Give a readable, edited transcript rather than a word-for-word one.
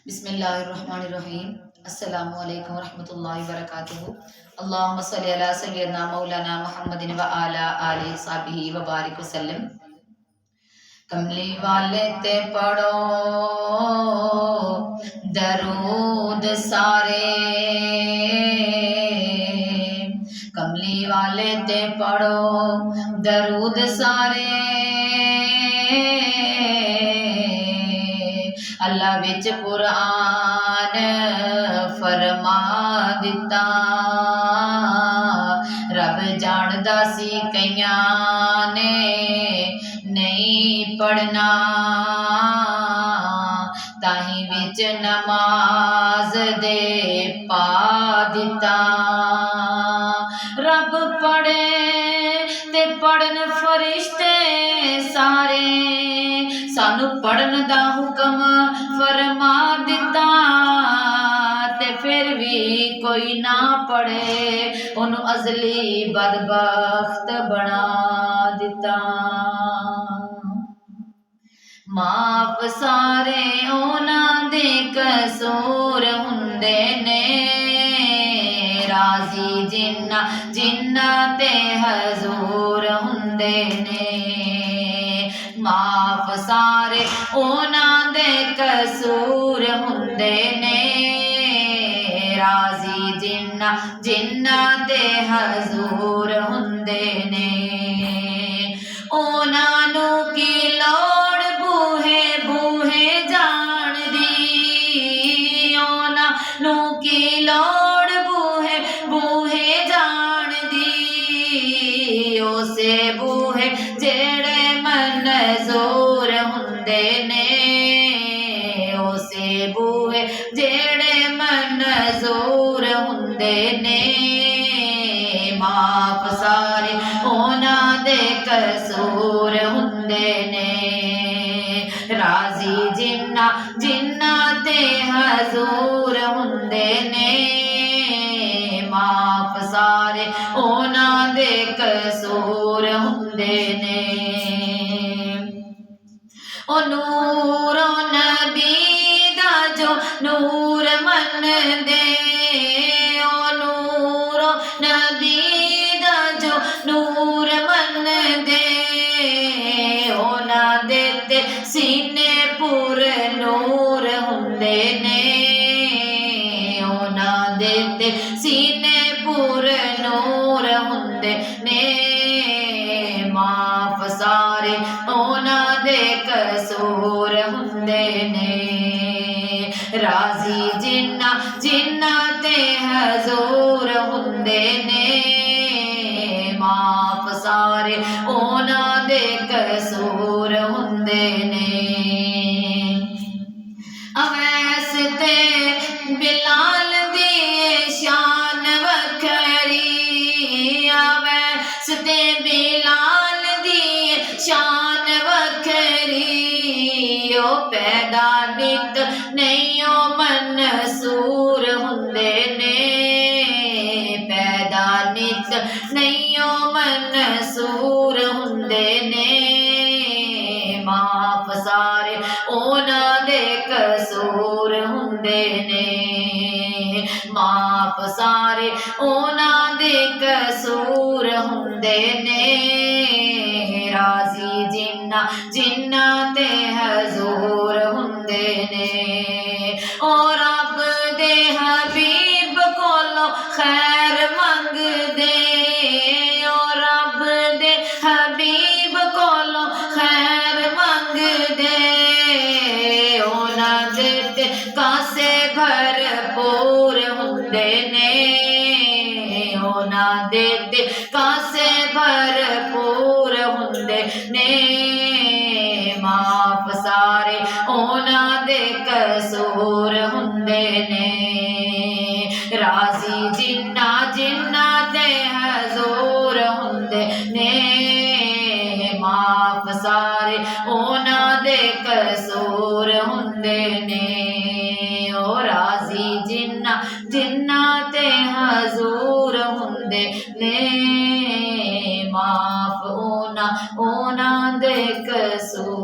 बिस्मिल्लाहिर्रहमानिर्रहीम। अस्सलामु अलैकुम वरहमतुल्लाहि वबरकातुहू। अल्लाहुम्मा सल्ली अला सय्यिदना मौलाना मुहम्मदिन व आला आलिहि सहबिही व बारिक वसल्लम। कमली वाले ते पढ़ो दरूद सारे, कमली वाले ते पढ़ो दरूद सारे। अल्लाह विच कुरान फरमा दिता, रब जानदा सी कईयां ने नहीं पढ़ना, ताही विच नमाज दे पा दिता। रब पढ़े ते पढ़न फरिश्ते सारे, सानू पढ़न दा हुक्म फरमा दिता, ते फिर भी कोई ना पढ़े ओनू अजली बदबख्त बना दिता। माफ सारे उन्हां दे कसूर हुंदे ने, राजी जिन्ना जिन्ना ते हजूर हुंदे ने। माफ सारे उन्हां दे कसूर हुंदे ने, राजी जिन्ना जिन्ना ते हजूर हुंदे ने। उन्हां नू की लोड़ बूहे बूहे जान दी, उन्हां नू की लोड़ बूहे बूहे जान दी। उसे बूहे जेड़े मंजूर हुंदे ने, उसे बूहे जेड़े मंजूर हुंदे ने। माफ सारे उन्हां दे कसूर हुंदे ने, राजी जिन्ना जिन्ना ते हजूर हुंदे ने। माफ सारे उन्हां दे कसूर हुंदे ने। ओ नूर नबी दा जो नूर मन दे, ओ नूर नबी दा जो नूर मन दे। ओना दे ते सीने पूरे नूर हुंदे ने, ओना दे ते सीने पूरे नूर हुंदे ने। माफ सारे ओना दे कसूर हुंदे ने, राजी जिन्ना जिन्ना ते हजूर हुंदे ने। माफ सारे ओना दे कसूर हुंदे ने। अवैस ते बिलाल दी शान वखरी, अवैस ते बिलाल दी शान वखरी। ओ पैदा नित नहीं ओ मनसूर हुंदे ने, पैदा नित नहीं ओ मनसूर हुंदे ने। माफ सारे ओना दे कसूर हुंदे ने, माफ सारे ओना दे कसूर हुंदे ने। राजी जिन्ना जिन्ना ते हजूर हुंदे ने। ओ रब दे हबीब कोलों खैर मंगदे, ओ रब दे हबीब कोलों खैर मंगदे। ओना दे ते कासे भरपूर हुंदे ने, ओना दे ते कासे भरपूर हुंदे ने। माफ सारे ओना दे कसूर हुंदे ने, राजी जिन्ना जिन्ना ते हजूर हुंदे ने। माफ सारे ओना दे कसूर हुंदे ने, ओ राजी जिन्ना जिन्ना ते हजूर हुंदे ने। माफ ओना ओना दे कसूर